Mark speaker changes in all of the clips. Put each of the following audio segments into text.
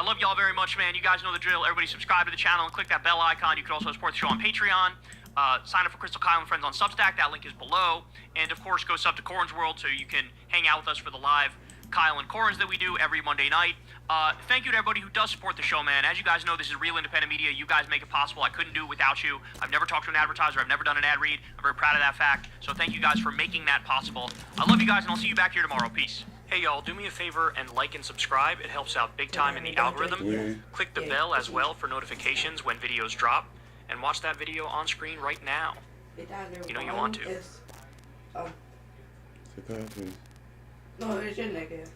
Speaker 1: love y'all very much, man. You guys know the drill. Everybody subscribe to the channel and click that bell icon. You can also support the show on Patreon. Sign up for Crystal Kyle and Friends on Substack. That link is below. And, of course, go sub to Corin's World so you can hang out with us for the live Kyle and Corin's that we do every Monday night. Thank you to everybody who does support the show, man. As you guys know, this is real independent media. You guys make it possible. I couldn't do it without you. I've never talked to an advertiser. I've never done an ad read. I'm very proud of that fact. So thank you guys for making that possible. I love you guys, and I'll see you back here tomorrow. Peace. Hey, y'all, do me a favor and like and subscribe. It helps out big time in the algorithm. Click the bell as well for notifications when videos drop. And watch that video on screen right now. You know you want to.
Speaker 2: No, it's your nigga.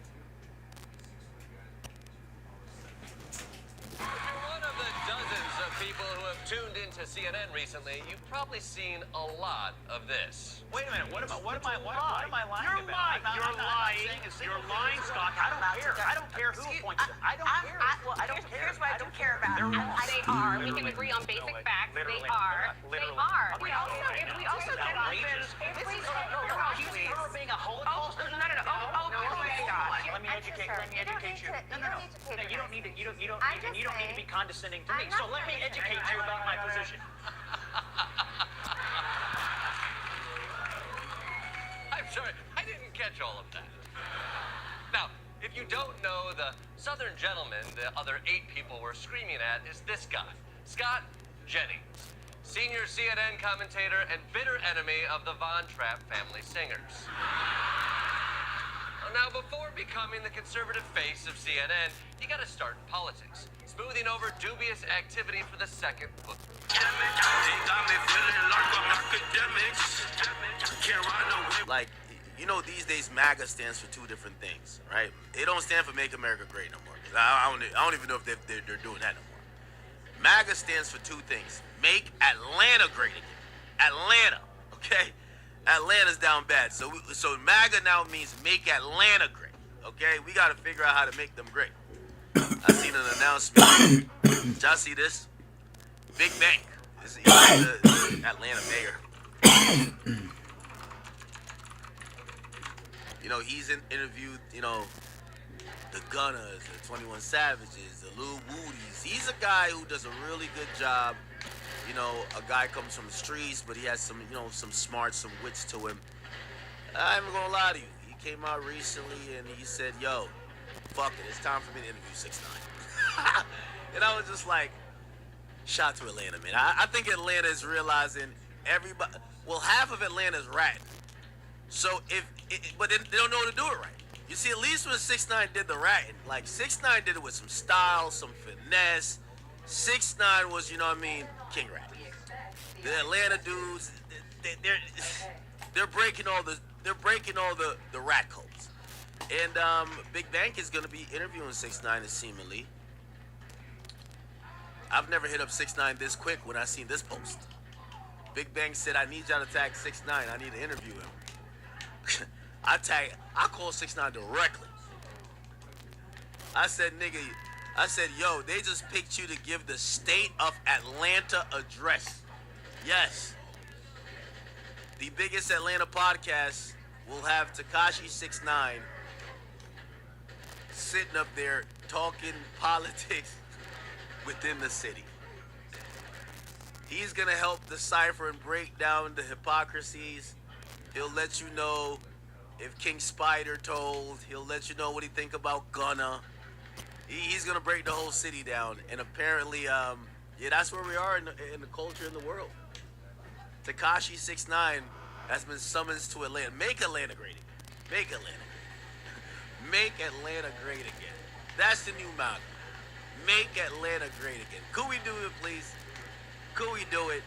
Speaker 3: One of the dozens of people who have tuned into CNN recently, you've probably seen a lot of this.
Speaker 4: Wait a minute, what am I lying about? You're lying. You're lying, Scott. I don't care. I don't care who appoints them. I don't care.
Speaker 5: Well,
Speaker 4: I don't care.
Speaker 5: Here's what I don't care about. They are. We can agree on basic facts. They are. They are. We also can even.
Speaker 4: Accusing her of being a Holocaust?
Speaker 5: No. Oh, God.
Speaker 4: Let me educate you. No. You don't need to be condescending to me. So let me educate you about my position.
Speaker 3: I'm sorry, I didn't catch all of that. Now, if you don't know, the Southern gentleman the other 8 people were screaming at is this guy, Scott Jennings, senior CNN commentator and bitter enemy of the Von Trapp family singers. Now, before becoming the conservative face of CNN, you gotta start in politics, smoothing over dubious activity for the second book.
Speaker 6: Like, you know, these days MAGA stands for 2 different things, right? It don't stand for Make America Great no more. I don't even know if they're doing that no more. MAGA stands for 2 things. Make Atlanta great again. Atlanta, okay? Atlanta's down bad. So MAGA now means make Atlanta great, okay? We got to figure out how to make them great. I seen an announcement. Did y'all see this? Big Bank is the Atlanta mayor. You know, he's interviewed, you know, the Gunners, the 21 Savages, the Lil Woody's. He's a guy who does a really good job. You know, a guy comes from the streets, but he has some, you know, some smarts, some wits to him. I'm gonna lie to you. He came out recently and he said, yo, fuck it, it's time for me to interview 6ix9ine. And I was just like, shout to Atlanta, man. I think Atlanta is realizing everybody, well, half of Atlanta is ratting. So but they don't know how to do it right. You see, at least when 6ix9ine did the ratting, like 6ix9ine did it with some style, some finesse. 6ix9ine was, you know what I mean, king rat. The Atlanta dudes, they're breaking all the rat codes. And Big Bank is gonna be interviewing 6ix9ine seemingly. I've never hit up 6ix9ine this quick when I seen this post. Big Bang said, I need y'all to tag 6ix9ine. I need to interview him. I called 6ix9ine directly. I said, yo, they just picked you to give the state of Atlanta address. Yes. The biggest Atlanta podcast will have Tekashi 6ix9ine sitting up there talking politics within the city. He's gonna help decipher and break down the hypocrisies. He'll let you know if King Spider told. He'll let you know what he think about Gunna. He's gonna break the whole city down. And apparently, yeah, that's where we are in the culture in the world. Tekashi 6ix9ine has been summoned to Atlanta. Make Atlanta great again. Make Atlanta. Make Atlanta great again. That's the new MAGA. Make Atlanta great again. Could we do it, please? Could we do it?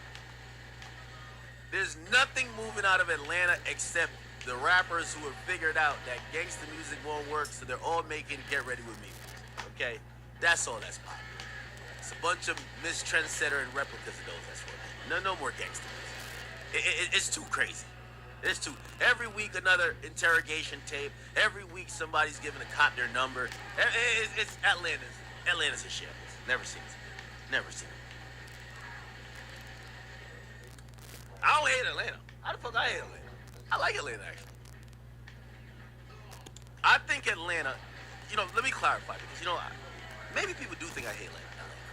Speaker 6: There's nothing moving out of Atlanta except the rappers who have figured out that gangsta music won't work, so they're all making Get Ready With Me. Okay? That's all that's popping. It's a bunch of mistrendsetter and replicas of those. That's what. No more gangsta music. It's too crazy. It's too. Every week another interrogation tape. Every week somebody's giving a cop their number. It's Atlanta's a shambles. Never seen it. Never seen it. I don't hate Atlanta. How the fuck I hate Atlanta? I like Atlanta, actually. I think Atlanta, you know, let me clarify, because, you know, maybe people do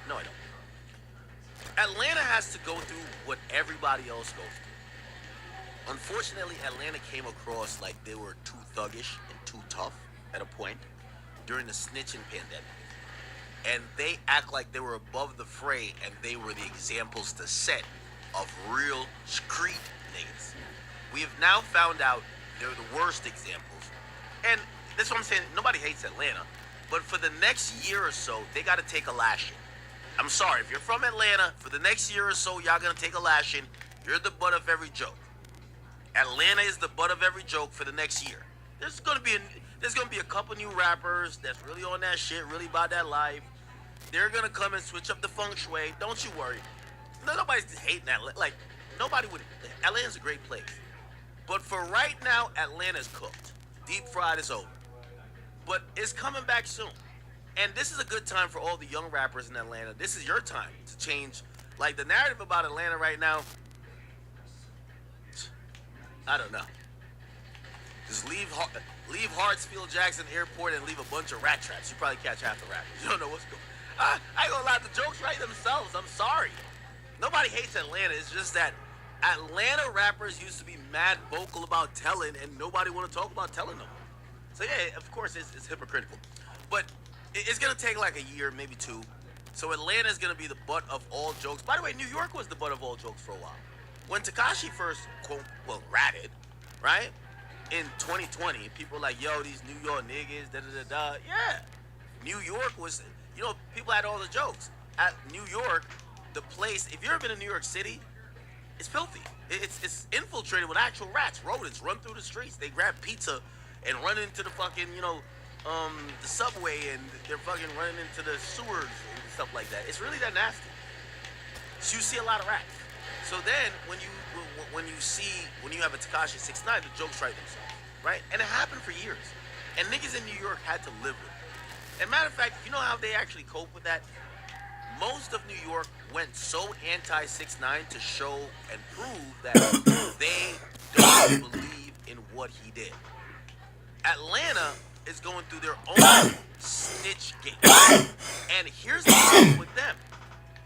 Speaker 6: No, I don't. Atlanta has to go through what everybody else goes through. Unfortunately, Atlanta came across like they were too thuggish and too tough at a point during the snitching pandemic. And they act like they were above the fray and they were the examples to set of real street niggas. We have now found out they're the worst examples. And that's what I'm saying. Nobody hates Atlanta. But for the next year or so, they got to take a lashing. I'm sorry. If you're from Atlanta, for the next year or so, y'all going to take a lashing. You're the butt of every joke. Atlanta is the butt of every joke for the next year. There's gonna be a couple new rappers that's really on that shit, really about that life. They're gonna come and switch up the feng shui. Don't you worry. Nobody's hating Atlanta. Like nobody would. Atlanta's a great place, but for right now, Atlanta's cooked. Deep fried is over, but it's coming back soon. And this is a good time for all the young rappers in Atlanta. This is your time to change. Like the narrative about Atlanta right now. I don't know. Just leave Hartsfield Jackson Airport and leave a bunch of rat traps. You probably catch half the rappers. You don't know what's going on. I ain't gonna lie, the jokes write themselves. I'm sorry. Nobody hates Atlanta. It's just that Atlanta rappers used to be mad vocal about telling, and nobody want to talk about telling them. So yeah, of course it's hypocritical. But it's gonna take like a year, maybe two. So Atlanta's gonna be the butt of all jokes. By the way, New York was the butt of all jokes for a while. When Tekashi first, quote, ratted, right? In 2020, people were like, yo, these New York niggas, da-da-da-da. Yeah. New York was, people had all the jokes. At New York, the place, if you've ever been in New York City, it's filthy. It's infiltrated with actual rats. Rodents run through the streets. They grab pizza and run into the fucking, the subway, and they're fucking running into the sewers and stuff like that. It's really that nasty. So you see a lot of rats. So then, when you have a Tekashi 6ix9ine, the jokes write themselves, right? And it happened for years. And niggas in New York had to live with it. And matter of fact, you know how they actually cope with that? Most of New York went so anti-6ix9ine to show and prove that they don't believe in what he did. Atlanta is going through their own snitch gate. And here's the problem with them.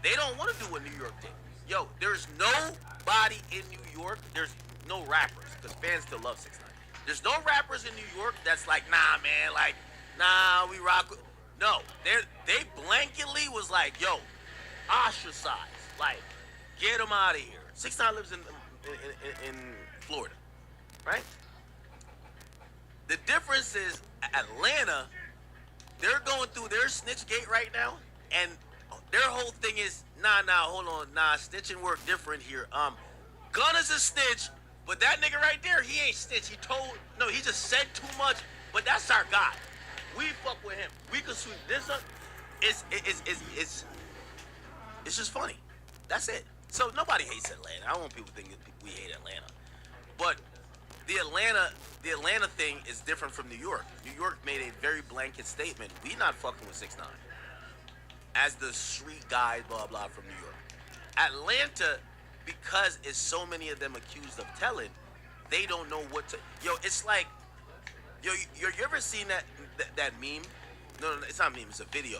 Speaker 6: They don't want to do what New York did. Yo, there's nobody in New York. There's no rappers, because fans still love 6ix9ine. There's no rappers in New York that's like, nah, man, like, nah, we rock with. No, they blanketly was like, yo, ostracized. Like, get him out of here. 6ix9ine lives in Florida, right? The difference is Atlanta, they're going through their snitch gate right now, and their whole thing is, hold on, snitching work different here. Gunna's a snitch, but that nigga right there, he ain't snitch. He just said too much, but that's our guy. We fuck with him. We can sweep this up. It's just funny. That's it. So nobody hates Atlanta. I don't want people thinking we hate Atlanta. But the Atlanta thing is different from New York. New York made a very blanket statement. We not fucking with 6ix9ine. As the street guy, blah, blah, from New York. Atlanta, because it's so many of them accused of telling, they don't know what to... Yo, it's like... Yo, you ever seen that meme? No, it's not a meme, it's a video.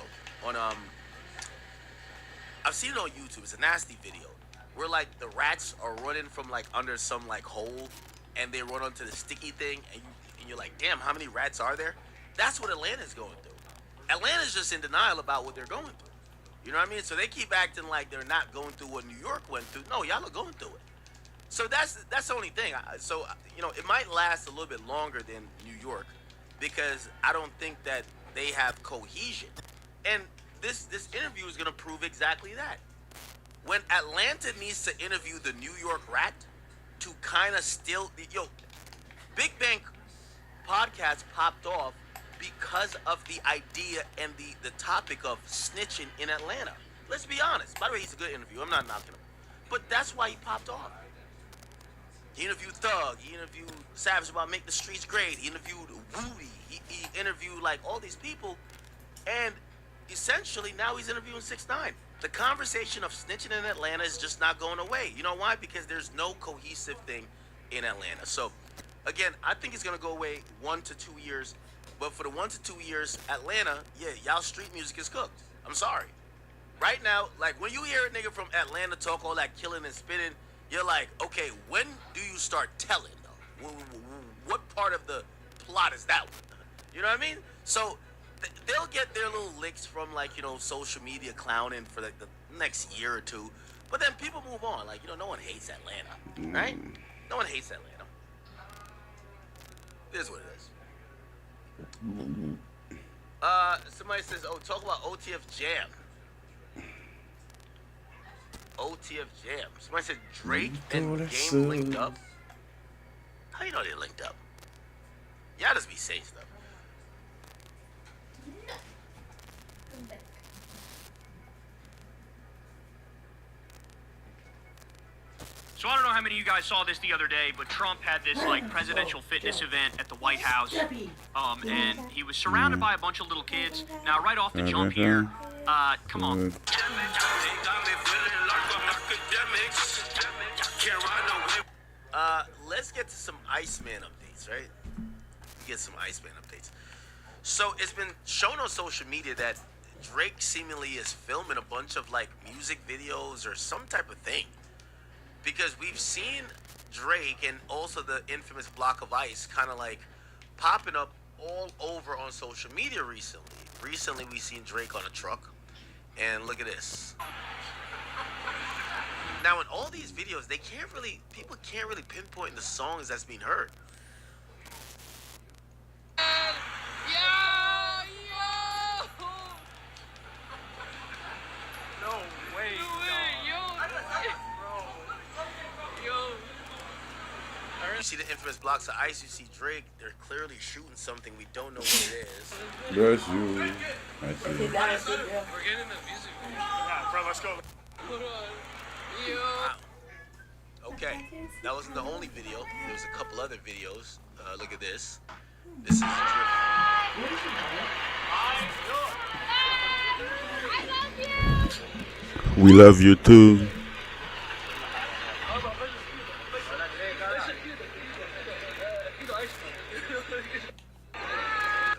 Speaker 6: I've seen it on YouTube. It's a nasty video. Where, like, the rats are running from, like, under some, like, hole, and they run onto the sticky thing, and you're like, damn, how many rats are there? That's what Atlanta's going through. Atlanta's just in denial about what they're going through. You know what I mean? So they keep acting like they're not going through what New York went through. No, y'all are going through it. So that's the only thing. So, it might last a little bit longer than New York because I don't think that they have cohesion. And this interview is going to prove exactly that. When Atlanta needs to interview the New York rat to kind of still... Big Bang podcast popped off because of the idea and the topic of snitching in Atlanta. Let's be honest. By the way, he's a good interview. I'm not knocking him. But that's why he popped off. He interviewed Thug. He interviewed Savage about Make the Streets Great. He interviewed Woody. He interviewed, like, all these people. And essentially, now he's interviewing 6ix9ine. The conversation of snitching in Atlanta is just not going away. You know why? Because there's no cohesive thing in Atlanta. So, again, I think it's going to go away 1 to 2 years. But for the 1 to 2 years, Atlanta, yeah, y'all street music is cooked. I'm sorry. right now, like when you hear a nigga from Atlanta talk all that killing and spinning, you're like, okay, when do you start telling though? What part of the plot is that one? You know what I mean? So they'll get their little licks from like, you know, social media clowning for like the next year or two, but then people move on. Like, you know, no one hates Atlanta, right? No one hates Atlanta. It is what it is. Somebody says, oh, talk about OTF Jam. OTF Jam. Somebody said Drake and Game linked up. How you know they linked up? Y'all just be saying stuff.
Speaker 1: So I don't know how many of you guys saw this the other day, but Trump had this like presidential fitness event at the White House, and he was surrounded by a bunch of little kids. Now, right off the jump here, come on.
Speaker 6: Let's get to some Iceman updates, right? Get some Iceman updates. So it's been shown on social media that Drake seemingly is filming a bunch of like music videos or some type of thing. Because we've seen Drake and also the infamous block of ice kind of like popping up all over on social media recently. Recently, we seen Drake on a truck, and look at this. Now, in all these videos, people can't really pinpoint the songs that's being heard.
Speaker 4: No way,
Speaker 6: You see the infamous blocks of ice, you see Drake, they're clearly shooting something, we don't know what it is.
Speaker 7: Bless you. I see.
Speaker 2: We're getting the
Speaker 4: music. Yeah, bro, let's go.
Speaker 6: Wow. Okay, that wasn't the only video. There was a couple other videos. Look at this. This is Drake.
Speaker 7: We love you too.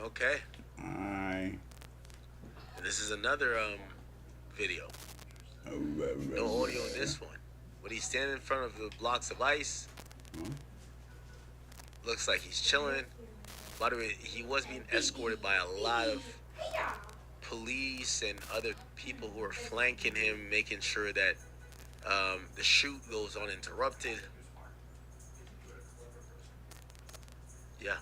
Speaker 6: Okay.
Speaker 7: Aye.
Speaker 6: This is another video. No audio on this one. But he's standing in front of the blocks of ice. Looks like he's chilling. By the way, he was being escorted by a lot of police and other people who are flanking him, making sure that the shoot goes uninterrupted. Yeah.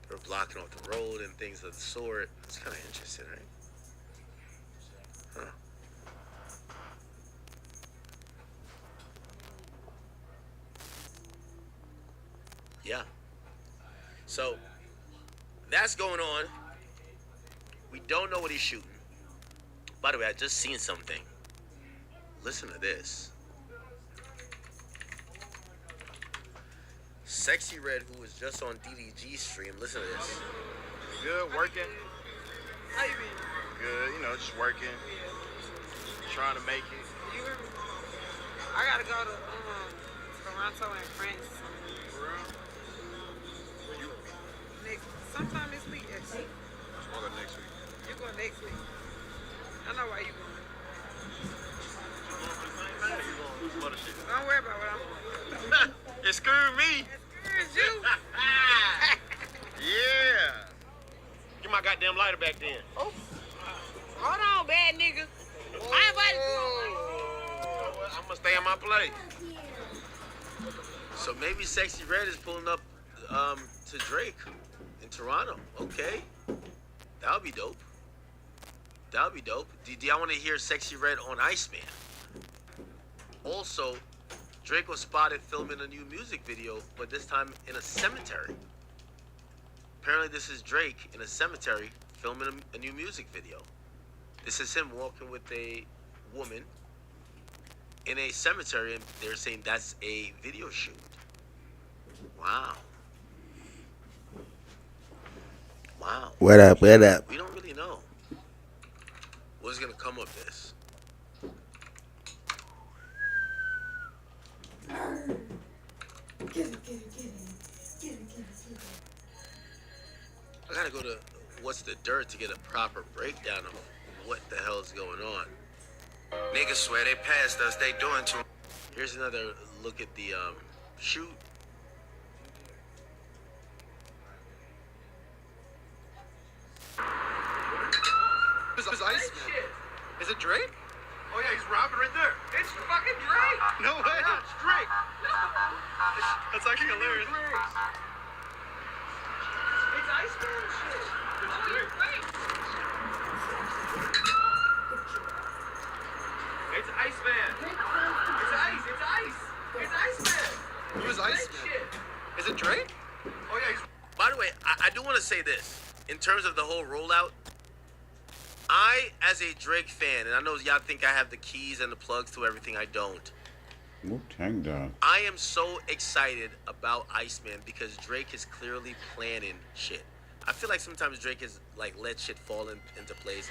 Speaker 6: They're blocking off the road and things of the sort. It's kind of interesting, right? Huh. Yeah. So, that's going on. We don't know what he's shooting. By the way, I just seen something. Listen to this. Sexy Red, who was just on DDG stream, listen to this.
Speaker 8: Good, working. How you been? Good, you know, just working. Trying to make it.
Speaker 9: You hear me? I gotta go to Toronto and France.
Speaker 8: For real? Where you
Speaker 9: Sometime this week, actually.
Speaker 8: I'll go next week.
Speaker 9: You going next week? I know why you going. Don't worry about what I'm doing.
Speaker 8: It screwed me.
Speaker 9: It's you.
Speaker 8: Yeah. Get my goddamn lighter back then.
Speaker 9: Oh. Hold on, bad nigga. I invited
Speaker 8: Well, I'm gonna stay in my place.
Speaker 6: So maybe Sexy Red is pulling up to Drake in Toronto. Okay. That would be dope. That would be dope. Do y'all want to hear Sexy Red on Iceman? Also, Drake was spotted filming a new music video, but this time in a cemetery. Apparently this is Drake in a cemetery filming a new music video. This is him walking with a woman in a cemetery, and they're saying that's a video shoot. Wow. Wow.
Speaker 7: What up? What up?
Speaker 6: We don't really know what's gonna come of this. I gotta go to What's the Dirt to get a proper breakdown of what the hell is going on. niggas swear they passed us, they doing too. Here's another look at the shoot.
Speaker 8: This is Iceman. Is it Drake? Oh yeah, he's rapping right there. It's fucking Drake. No way. Yeah, it's Drake. That's actually hilarious. It's Iceman shit. It's Drake. It's Iceman. It's ice. It's ice. It's Iceman. Who's Iceman? Is it Drake? Oh yeah, he's.
Speaker 6: By the way, I do want to say this in terms of the whole rollout. I, as a Drake fan, and I know y'all think I have the keys and the plugs to everything, I don't.
Speaker 7: Wu-Tang Dog.
Speaker 6: I am so excited about Iceman because Drake is clearly planning shit. I feel like sometimes Drake has like let shit fall into place.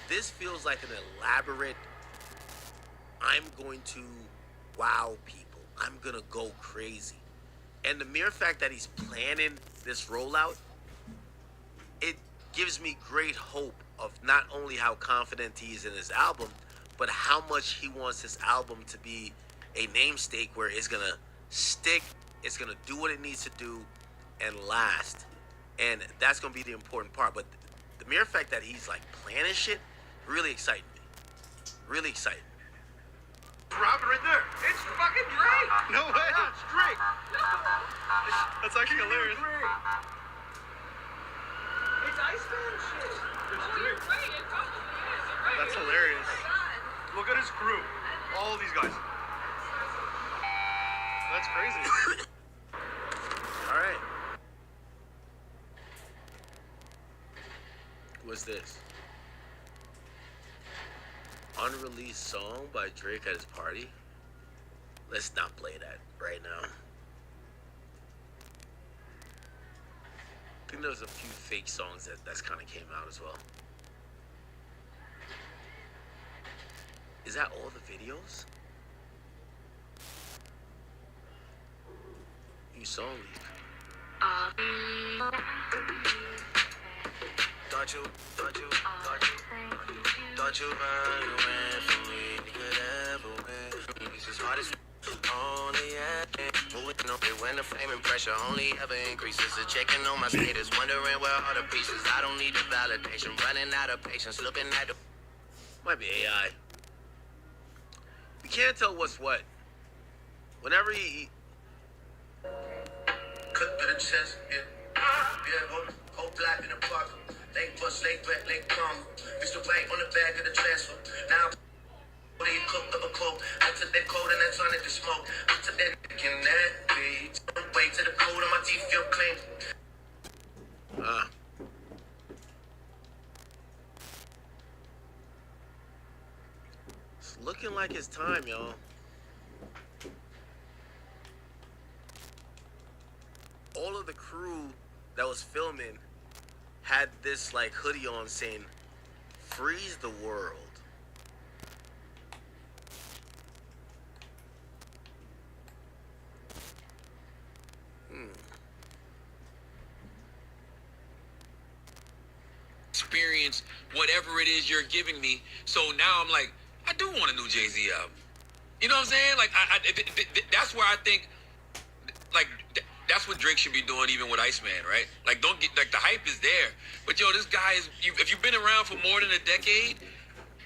Speaker 6: This feels like an elaborate, I'm going to wow people. I'm going to go crazy. And the mere fact that he's planning this rollout, it gives me great hope of not only how confident he is in his album, but how much he wants his album to be a namesake where it's gonna stick, it's gonna do what it needs to do, and last. And that's gonna be the important part. But the mere fact that he's like planning shit really exciting me. Really exciting.
Speaker 8: Rapping right there. It's fucking Drake. No way. Yeah, it's Drake. That's actually hilarious. It's Iceman shit. It's Drake. That's hilarious. Look at his crew. All these guys. That's crazy.
Speaker 6: All right. What's this? Unreleased song by Drake at his party? Let's not play that right now. I think there's a few fake songs that's kind of came out as well. Is that all the videos? You saw me. Thought you ran from me, you could ever win. This is hard as only moving on it when the flame and pressure only ever increases. So checking on my status, wondering where all the pieces. I don't need the validation, running out of patience, looking at the. Might be AI. We can't tell what's what. Whenever he.
Speaker 10: Cut to the chest, yeah, whole black in the park. Lake bus, lake back, lake come. Mr. White on the back of the transfer. Now, what do you cook of a coat? I took that coat and I turned it to smoke. I took that in that beat. Way to the coat on my teeth feel clean.
Speaker 6: It's looking like it's time, y'all. All of the crew that was filming had this like hoodie on saying freeze the world.
Speaker 11: Experience whatever it is you're giving me. So now I'm like, I do want a new Jay-Z album. You know what I'm saying? Like that's where I think like that's what Drake should be doing, even with Iceman, right? Like, don't get like the hype is there, but yo, this guy is. If you've been around for more than a decade,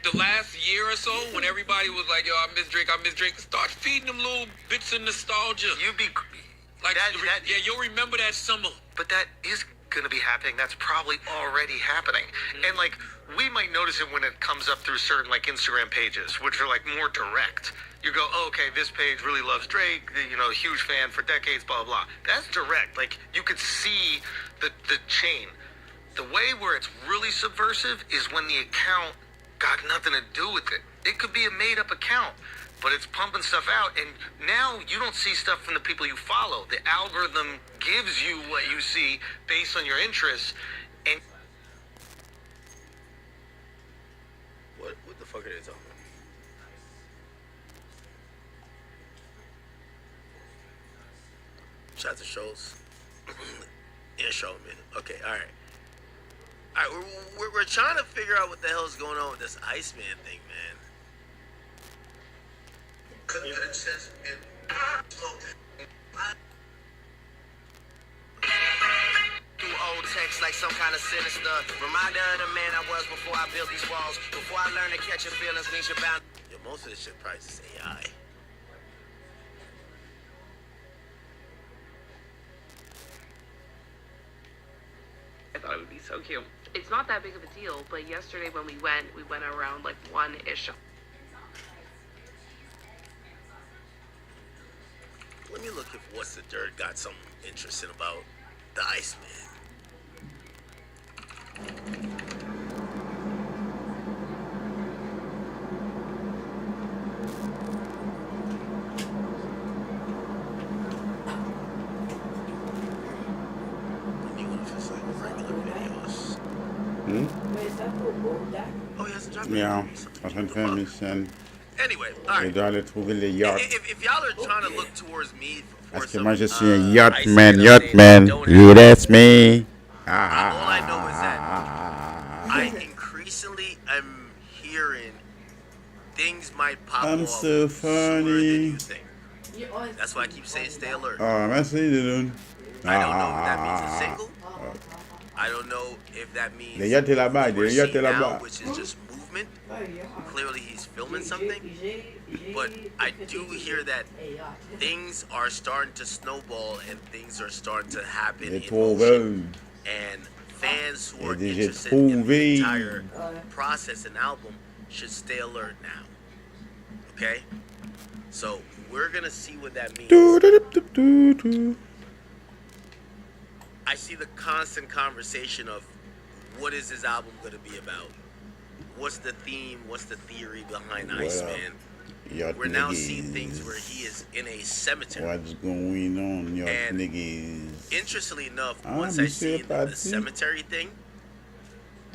Speaker 11: the last year or so, when everybody was like, "Yo, I miss Drake," start feeding them little bits of nostalgia.
Speaker 12: You'd be
Speaker 11: like, yeah, you'll remember that summer.
Speaker 12: But that is gonna be happening. That's probably already happening, and like we might notice it when it comes up through certain like Instagram pages, which are like more direct. You go, oh, okay, this page really loves Drake, you know, huge fan for decades, blah, blah, blah. That's direct. Like, you could see the chain. The way where it's really subversive is when the account got nothing to do with it. It could be a made-up account, but it's pumping stuff out, and now you don't see stuff from the people you follow. The algorithm gives you what you see based on your interests, and...
Speaker 6: What the fuck are they talking about? Shout out to Schultz. Yeah, Showman. Okay, alright. Alright, we're trying to figure out what the hell is going on with this Iceman thing, man.
Speaker 10: couldn't get a chance and smoke. Through old text like some kind of sinister reminder of the man I was before I built these walls. Before I learned to catch your feelings means you're bound. Yeah, most of this shit probably just AI.
Speaker 13: I thought it would be so cute. It's not that big of a deal, but yesterday when we went around like 1-ish.
Speaker 6: Let me look if What's the Dirt got something interesting about the Iceman.
Speaker 7: Ja, wat een vermissen.
Speaker 6: Anyway, all right.
Speaker 7: Je doit aller trouver les yachts.
Speaker 6: If y'all are trying to look towards me for
Speaker 7: Parce que
Speaker 6: some,
Speaker 7: moi je suis un yacht man, you that's me.
Speaker 6: all I know is that I increasingly am hearing things might pop
Speaker 7: I'm
Speaker 6: off
Speaker 7: so
Speaker 6: sooner than
Speaker 7: funny.
Speaker 6: you think. That's why I keep saying stay alert.
Speaker 7: Oh, merci Dylan.
Speaker 6: I don't know if that means a single. I don't know if that means
Speaker 7: Les yachts est là-bas,
Speaker 6: what we're
Speaker 7: les yachts est
Speaker 6: seeing now,
Speaker 7: là-bas.
Speaker 6: which is just movement. Clearly he's filming something. But I do hear that things are starting to snowball and things are starting to happen in motion. And fans who are interested in the entire process and album should stay alert now. Okay? So we're gonna see what that means. I see the constant conversation of what is this album gonna be about? What's the theme? What's the theory behind Iceman? We're now seeing things where he is in a cemetery.
Speaker 7: What's going on, yacht
Speaker 6: And
Speaker 7: niggas?
Speaker 6: interestingly enough, once I see the cemetery thing,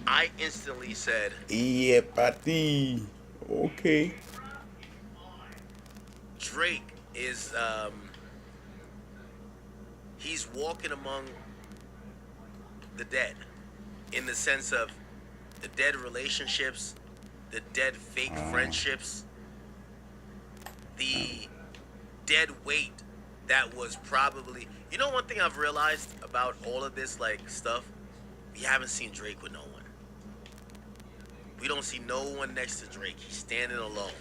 Speaker 6: I instantly said,
Speaker 7: Yeah, party. Okay.
Speaker 6: Drake is he's walking among the dead in the sense of the dead relationships, the dead fake friendships, the dead weight that was probably, you know, one thing I've realized about all of this like stuff, we haven't seen Drake with no one. We don't see no one next to Drake. He's standing alone.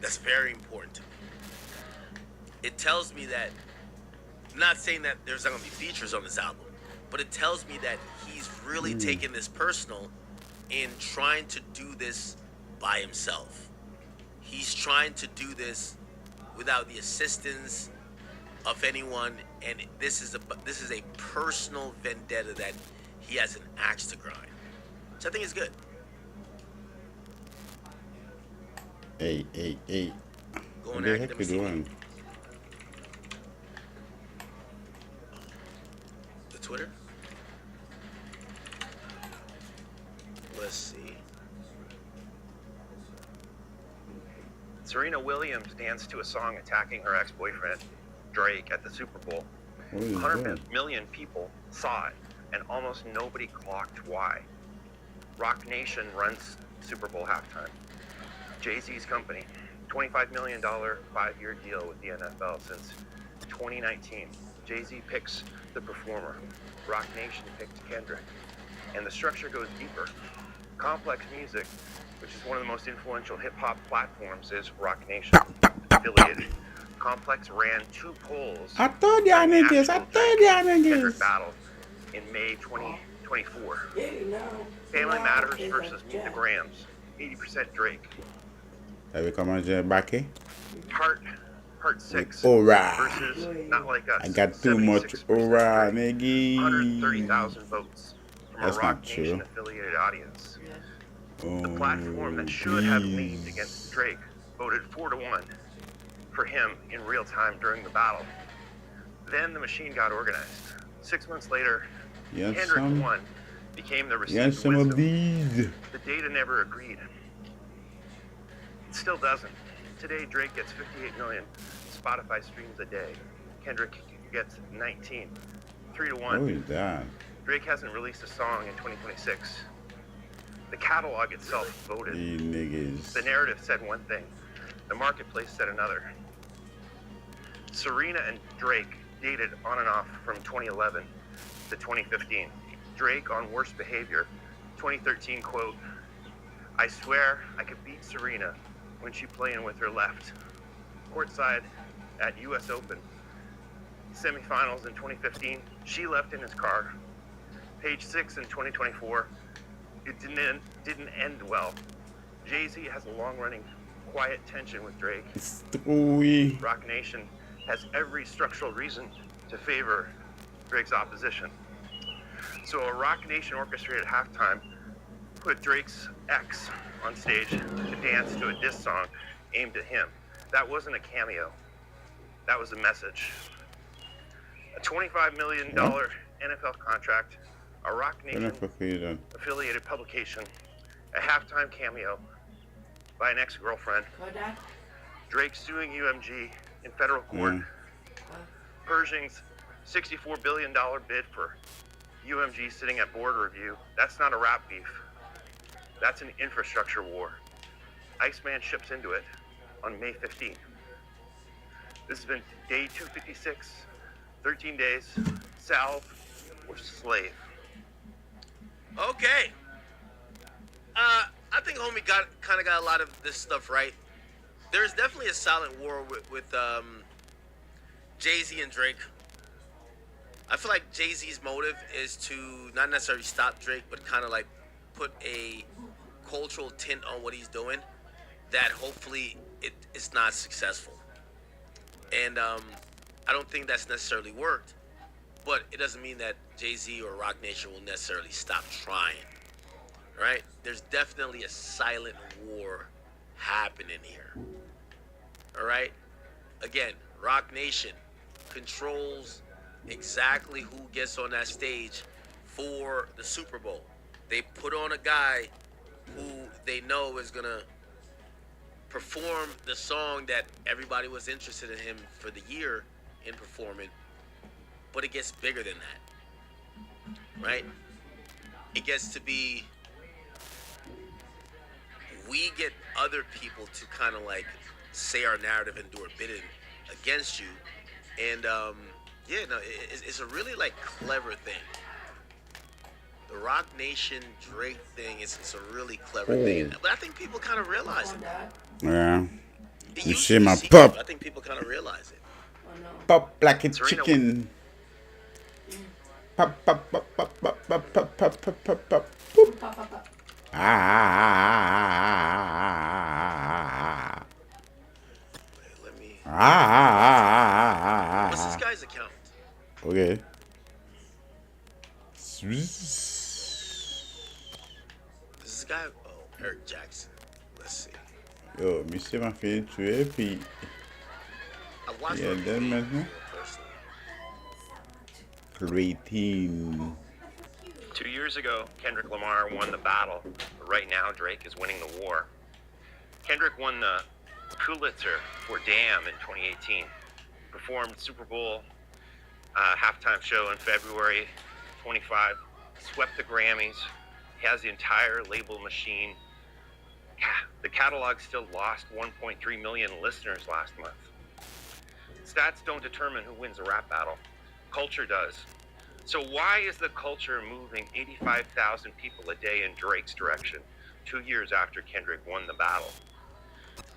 Speaker 6: That's very important to me. It tells me that, I'm not saying that there's not gonna be features on this album, but it tells me that he's really taking this personal in trying to do this by himself. He's trying to do this without the assistance of anyone, and this is a personal vendetta that he has an axe to grind, which I think is good.
Speaker 7: Hey.
Speaker 6: Go
Speaker 7: What
Speaker 6: on
Speaker 7: the
Speaker 6: act,
Speaker 7: heck
Speaker 6: let
Speaker 7: you
Speaker 6: me see.
Speaker 7: doing?
Speaker 6: The Twitter? Let's see.
Speaker 14: Serena Williams danced to a song attacking her ex-boyfriend, Drake, at the Super Bowl. 100 million people saw it, and almost nobody clocked why. Rock Nation runs Super Bowl halftime. Jay-Z's company, $25 million 5-year deal with the NFL since 2019. Jay-Z picks the performer. Rock Nation picked Kendrick. And the structure goes deeper. Complex Music, which is one of the most influential hip-hop platforms, is Rock Nation affiliated. Complex ran 2 polls.
Speaker 7: I told y'all niggas.
Speaker 14: Kendrick battle in May 2024. Family Matters versus Meet the Grams. 80% Drake.
Speaker 7: Have you come on the back?
Speaker 14: Part 6
Speaker 7: Aura.
Speaker 14: versus Not Like Us.
Speaker 7: I got too much aura, nigga.
Speaker 14: 130,000 votes from
Speaker 7: That's
Speaker 14: a Rock
Speaker 7: not true.
Speaker 14: Nation affiliated audience. The platform that should have leaned against Drake voted 4-1 for him in real time during the battle. Then the machine got organized. 6 months later, Kendrick won, became the recipient
Speaker 7: Yes, some of
Speaker 14: wisdom.
Speaker 7: these.
Speaker 14: The data never agreed. It still doesn't. Today, Drake gets 58 million Spotify streams a day. Kendrick gets 19. 3-1.
Speaker 7: Who is that?
Speaker 14: Drake hasn't released a song in 2026. The catalog itself voted.
Speaker 7: These niggas.
Speaker 14: The narrative said one thing. The marketplace said another. Serena and Drake dated on and off from 2011 to 2015. Drake on Worst Behavior, 2013 quote, "I swear I could beat Serena when she playing with her left." Courtside at US Open semifinals in 2015, she left in his car. Page 6 in 2024, it didn't end well. Jay-Z has a long-running quiet tension with Drake. Rock Nation has every structural reason to favor Drake's opposition. So a Rock Nation orchestrated halftime put Drake's ex on stage to dance to a diss song aimed at him. That wasn't a cameo. That was a message. A $25 million NFL contract, a Rock Nation affiliated publication, a halftime cameo by an ex-girlfriend, Drake suing UMG in federal court, Pershing's $64 billion bid for UMG sitting at board review. That's not a rap beef. That's an infrastructure war. Iceman ships into it on May 15th. This has been day 256, 13 days, salve or slave.
Speaker 6: Okay. I think homie got a lot of this stuff right. There's definitely a silent war with Jay-Z and Drake. I feel like Jay-Z's motive is to not necessarily stop Drake, but kind of like put a cultural tint on what he's doing that hopefully it's not successful. And I don't think that's necessarily worked, but it doesn't mean that Jay-Z or Rock Nation will necessarily stop trying, right? There's definitely a silent war happening here, all right? Again, Rock Nation controls exactly who gets on that stage for the Super Bowl. They put on a guy who they know is going to perform the song that everybody was interested in him for the year in performing, but it gets bigger than that, right? It gets to be, we get other people to kind of like say our narrative and do our bidding against you, and it's a really like clever thing. The Rock Nation Drake thing it's a really clever thing, but I think people kind of realize it.
Speaker 7: Yeah. You see
Speaker 6: see
Speaker 7: my
Speaker 6: it,
Speaker 7: pop.
Speaker 6: but I think people kind of realize it.
Speaker 7: Pop like a chicken. Pop, pop, pop, pop, pop, pop, pop, pop, pop, pop, pop. Boop. Ah.
Speaker 6: Let me.
Speaker 7: Ah.
Speaker 6: What's this guy's account?
Speaker 7: Okay.
Speaker 6: This guy, Eric Jackson. Let's see.
Speaker 7: Yo, monsieur m'a fait tuer, puis
Speaker 6: I watched
Speaker 7: il y a
Speaker 6: the
Speaker 7: deux
Speaker 6: movie
Speaker 7: maintenant. Creatine.
Speaker 14: 2 years ago, Kendrick Lamar won the battle. But right now, Drake is winning the war. Kendrick won the Pulitzer for Damn in 2018. Performed Super Bowl halftime show in February 25. Swept the Grammys. He has the entire label machine. The catalog still lost 1.3 million listeners last month. Stats don't determine who wins a rap battle. Culture does. So why is the culture moving 85,000 people a day in Drake's direction 2 years after Kendrick won the battle?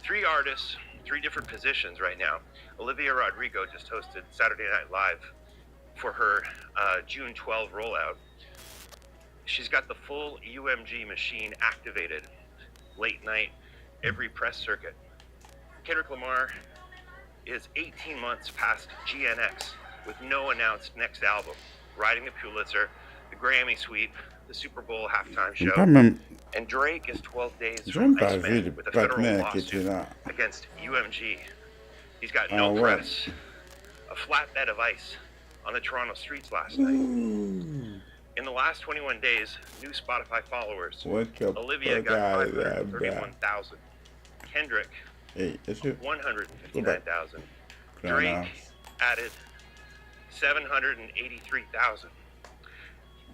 Speaker 14: 3 artists, 3 different positions right now. Olivia Rodrigo just hosted Saturday Night Live for her June 12 rollout. She's got the full UMG machine activated, late night, every press circuit. Kendrick Lamar is 18 months past GNX with no announced next album, riding the Pulitzer, the Grammy sweep, the Super Bowl halftime show, and Drake is 12 days from Iceman with a federal lawsuit against UMG. He's got no press, a flat bed of ice on the Toronto streets last night. In the last 21 days, new Spotify followers, Olivia got 531,000, Kendrick 159,000, Drake added 783,000.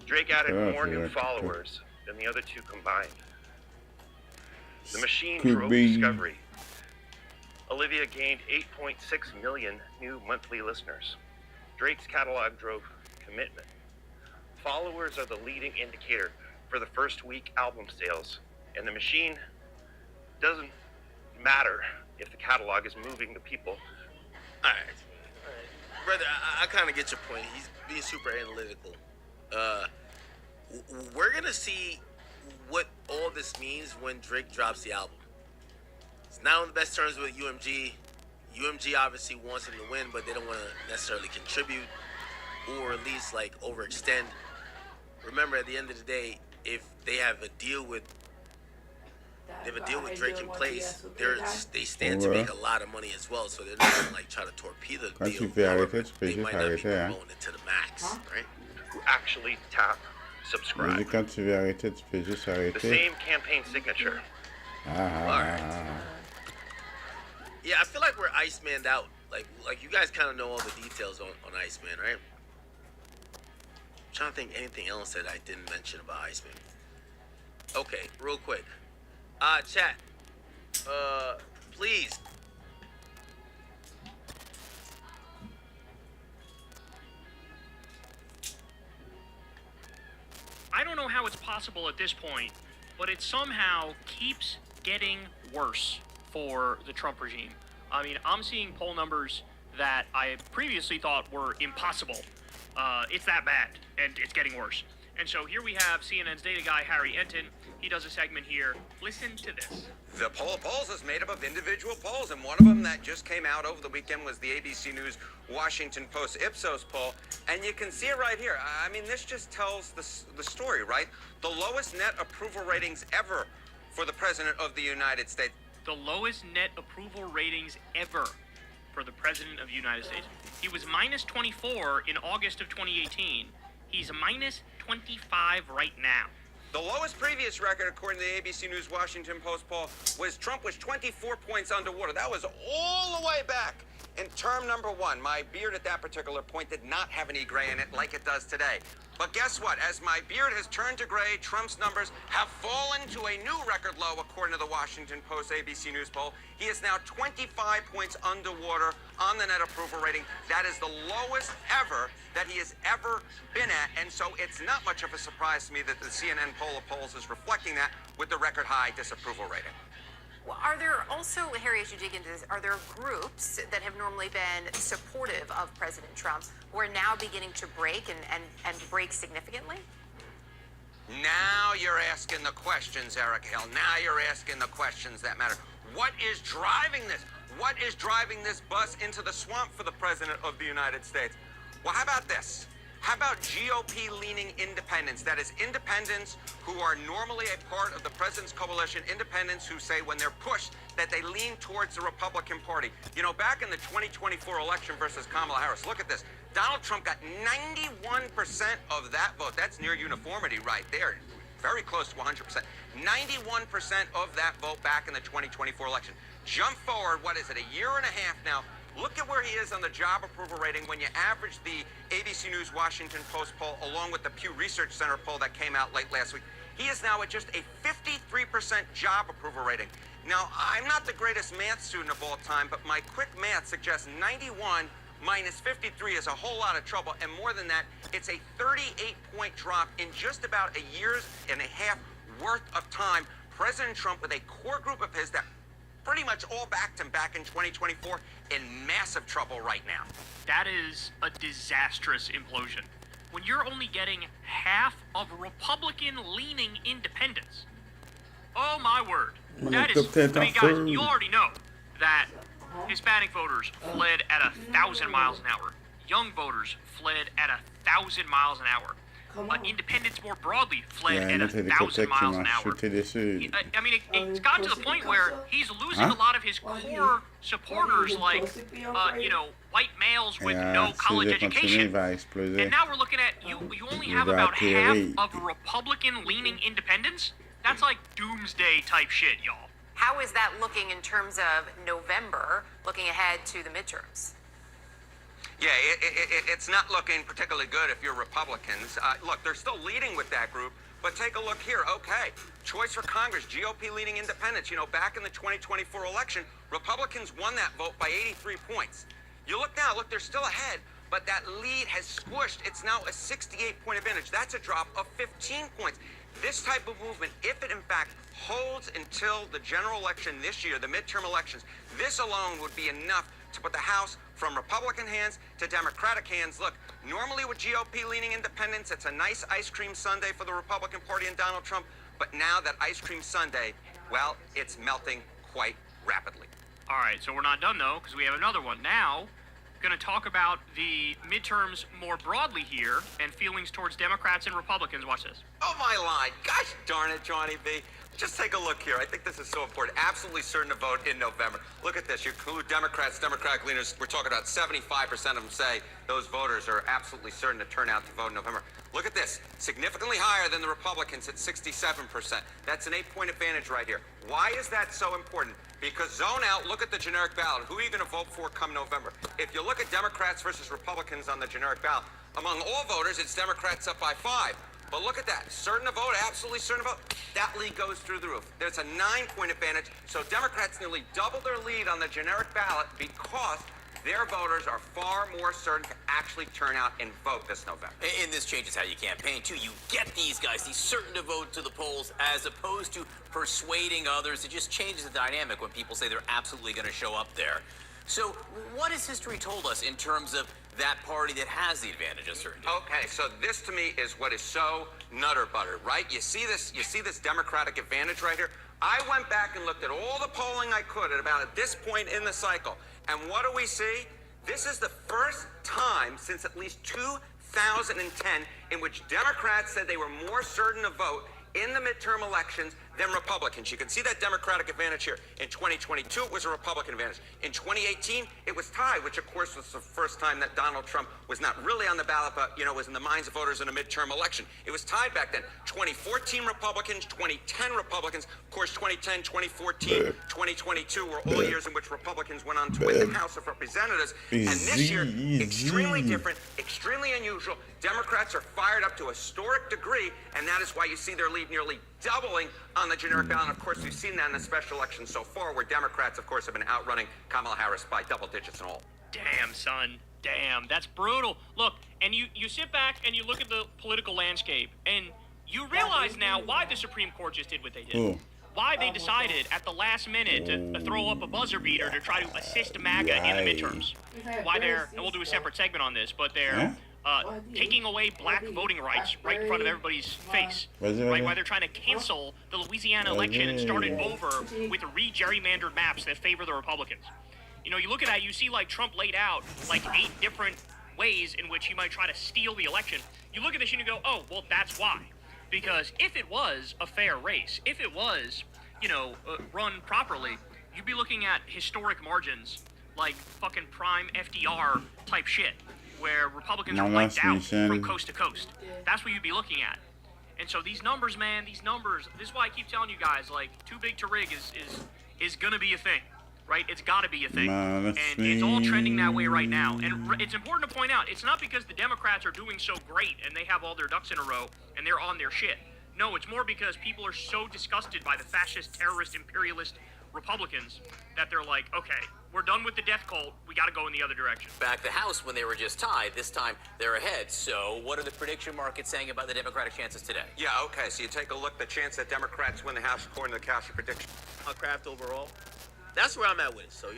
Speaker 14: Drake added more new followers than the other two combined. The machine drove discovery. Olivia gained 8.6 million new monthly listeners. Drake's catalog drove commitment. Followers are the leading indicator for the first week album sales, and the machine doesn't matter if the catalog is moving the people.
Speaker 6: All right. Brother, I kind of get your point. He's being super analytical. We're going to see what all this means when Drake drops the album. It's not on the best terms with UMG. UMG obviously wants him to win, but they don't want to necessarily contribute or at least like overextend. Remember, at the end of the day, if they have a deal with Drake in place, they stand to make a lot of money as well. So they're not gonna like try to torpedo the deal. However, they might not be promoting it to the max, right?
Speaker 14: Who actually tap subscribe.
Speaker 7: Mais quand tu veux arrêter, tu peux juste arrêter.
Speaker 14: The same campaign signature.
Speaker 6: Yeah, I feel like we're Iceman'd out. Like you guys kind of know all the details on Iceman, right? I'm trying to think anything else that I didn't mention about Iceman. Okay, real quick. Chat. Please.
Speaker 1: I don't know how it's possible at this point, but it somehow keeps getting worse for the Trump regime. I mean, I'm seeing poll numbers that I previously thought were impossible. It's that bad, and it's getting worse. And so here we have CNN's data guy, Harry Enton. He does a segment here. Listen to this.
Speaker 15: The poll of polls is made up of individual polls, and one of them that just came out over the weekend was the ABC News Washington Post Ipsos poll, and you can see it right here. I mean, this just tells the story, right? The lowest net approval ratings ever for the President of the United States.
Speaker 1: The lowest net approval ratings ever for the President of the United States. He was minus 24 in August of 2018. He's minus 25 right now.
Speaker 15: The lowest previous record, according to the ABC News Washington Post poll, was Trump was 24 points underwater. That was all the way back in term number one. My beard at that particular point did not have any gray in it like it does today. But guess what? As my beard has turned to gray, Trump's numbers have fallen to a new record low, according to the Washington Post ABC News poll. He is now 25 points underwater on the net approval rating. That is the lowest ever that he has ever been at. And so it's not much of a surprise to me that the CNN poll of polls is reflecting that with the record high disapproval rating.
Speaker 16: Well, are there also, Harry, as you dig into this, are there groups that have normally been supportive of President Trump who are now beginning to break and break significantly?
Speaker 15: Now you're asking the questions, Eric Hill. Now you're asking the questions that matter. What is driving this? What is driving this bus into the swamp for the President of the United States? Well, how about this? How about GOP-leaning independents? That is, independents who are normally a part of the president's coalition, independents who say when they're pushed that they lean towards the Republican Party. You know, back in the 2024 election versus Kamala Harris, look at this. Donald Trump got 91% of that vote. That's near uniformity right there. Very close to 100%. 91% of that vote back in the 2024 election. Jump forward, what is it, a year and a half now. Look at where he is on the job approval rating when you average the ABC News Washington Post poll along with the Pew Research Center poll that came out late last week. He is now at just a 53% job approval rating. Now, I'm not the greatest math student of all time, but my quick math suggests 91 minus 53 is a whole lot of trouble. And more than that, it's a 38-point drop in just about a year and a half worth of time. President Trump, with a core group of his that pretty much all backed him back in 2024, in massive trouble right now.
Speaker 1: That is a disastrous implosion. When you're only getting half of Republican-leaning independents. Oh my word. That is, I mean, guys, you already know that Hispanic voters fled at 1,000 miles an hour. Young voters fled at 1,000 miles an hour. Independents more broadly fled at 1,000 miles an hour. I mean, it's gotten to the point where he's losing a lot of his core supporters, like, you know, white males with no college education. And now we're looking at, you only have about half of Republican-leaning independents? That's like doomsday type shit, y'all.
Speaker 16: How is that looking in terms of November, looking ahead to the midterms?
Speaker 15: Yeah, it's not looking particularly good if you're Republicans. Look, they're still leading with that group, But take a look here. Okay, choice for Congress, GOP leading independents. You know, back in the 2024 election, Republicans won that vote by 83 points. You look now, look, they're still ahead, but that lead has squished. It's now a 68-point advantage. That's a drop of 15 points. This type of movement, if it in fact holds until the general election this year, the midterm elections, this alone would be enough to put the House from Republican hands to Democratic hands. Look, normally with GOP-leaning independents, it's a nice ice cream sundae for the Republican Party and Donald Trump. But now that ice cream sundae, well, it's melting quite rapidly.
Speaker 1: All right, so we're not done, though, because we have another one. Now, going to talk about the midterms more broadly here and feelings towards Democrats and Republicans. Watch this.
Speaker 15: Oh, my line. Gosh darn it, Johnny B. Just take a look here. I think this is so important. Absolutely certain to vote in November. Look at this. You include Democrats, Democratic leaders. We're talking about 75% of them say those voters are absolutely certain to turn out to vote in November. Look at this. Significantly higher than the Republicans at 67%. That's an 8-point advantage right here. Why is that so important? Because zone out, look at the generic ballot. Who are you going to vote for come November? If you look at Democrats versus Republicans on the generic ballot, among all voters, it's Democrats up by 5. But look at that. Certain to vote, absolutely certain to vote. That lead goes through the roof. There's a 9-point advantage. So Democrats nearly double their lead on the generic ballot because their voters are far more certain to actually turn out and vote this November.
Speaker 17: And this changes how you campaign, too. You get these guys, these certain to vote to the polls, as opposed to persuading others. It just changes the dynamic when people say they're absolutely going to show up there. So what has history told us in terms of that party that has the advantage of certainty?
Speaker 15: Okay, so this to me is what is so nutter butter, right? You see this Democratic advantage right here? I went back and looked at all the polling I could at this point in the cycle. And what do we see? This is the first time since at least 2010 in which Democrats said they were more certain to vote in the midterm elections than Republicans. You can see that Democratic advantage here. In 2022, it was a Republican advantage. In 2018, it was tied, which of course was the first time that Donald Trump was not really on the ballot, but was in the minds of voters in a midterm election. It was tied back then. 2014 Republicans, 2010 Republicans. Of course, 2010, 2014, 2022 were all years in which Republicans went on to win the House of Representatives. And this year, extremely different, extremely unusual. Democrats are fired up to a historic degree, and that is why you see their lead nearly doubling on the generic ballot. And of course, we've seen that in the special election so far, where Democrats, of course, have been outrunning Kamala Harris by double digits and all.
Speaker 1: Damn, son. Damn, that's brutal. Look, and you sit back and you look at the political landscape, and you realize now why the Supreme Court just did what they did.
Speaker 7: Ooh.
Speaker 1: Why they decided at the last minute to throw up a buzzer beater to try to assist MAGA in the midterms. Why they're, and we'll do a separate segment on this, but they're taking away black voting rights right in front of everybody's face. Right? Why they're trying to cancel the Louisiana election and start it over with re-gerrymandered maps that favor the Republicans. You look at that, you see like Trump laid out like 8 different ways in which he might try to steal the election. You look at this and you go, oh, well, that's why. Because if it was a fair race, if it was, run properly, you'd be looking at historic margins like fucking prime FDR type shit, where Republicans are wiped out from coast to coast. That's what you'd be looking at. And so these numbers, man, this is why I keep telling you guys, like, too big to rig is gonna be a thing, right? It's gotta be a thing. And it's all trending that way right now. And it's important to point out, it's not because the Democrats are doing so great and they have all their ducks in a row and they're on their shit. No, it's more because people are so disgusted by the fascist, terrorist, imperialist Republicans that they're like, okay, we're done with the death cult, we gotta go in the other direction.
Speaker 17: Back the House when they were just tied, this time they're ahead. So what are the prediction markets saying about the Democratic chances today?
Speaker 15: Yeah, okay, so you take a look, the chance that Democrats win the House according to the Cash prediction.
Speaker 6: Craft overall, that's where I'm at with it. So,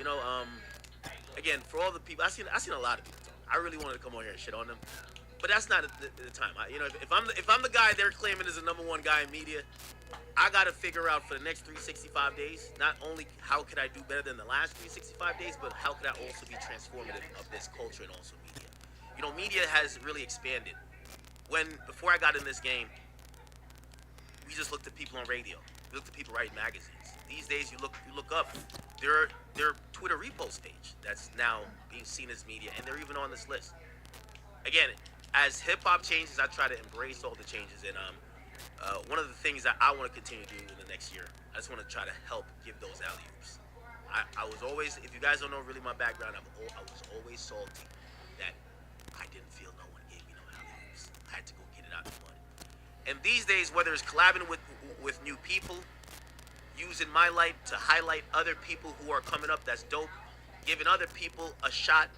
Speaker 6: again, for all the people, I seen a lot of people talk. I really wanted to come on here and shit on them, but that's not the time. If I'm the guy they're claiming is the #1 guy in media, I got to figure out for the next 365 days, not only how could I do better than the last 365 days, but how could I also be transformative of this culture and also media. Media has really expanded. Before I got in this game, we just looked at people on radio. We looked at people writing magazines. These days, you look up their Twitter repost page that's now being seen as media, and they're even on this list. Again, as hip-hop changes, I try to embrace all the changes, and one of the things that I want to continue to do in the next year, I just want to try to help give those alley-oops. I was always, if you guys don't know really my background, I was always salty that I didn't feel no one gave me no alley-oops. I had to go get it out of the mud. And these days, whether it's collabing with new people, using my light to highlight other people who are coming up that's dope, giving other people a shot,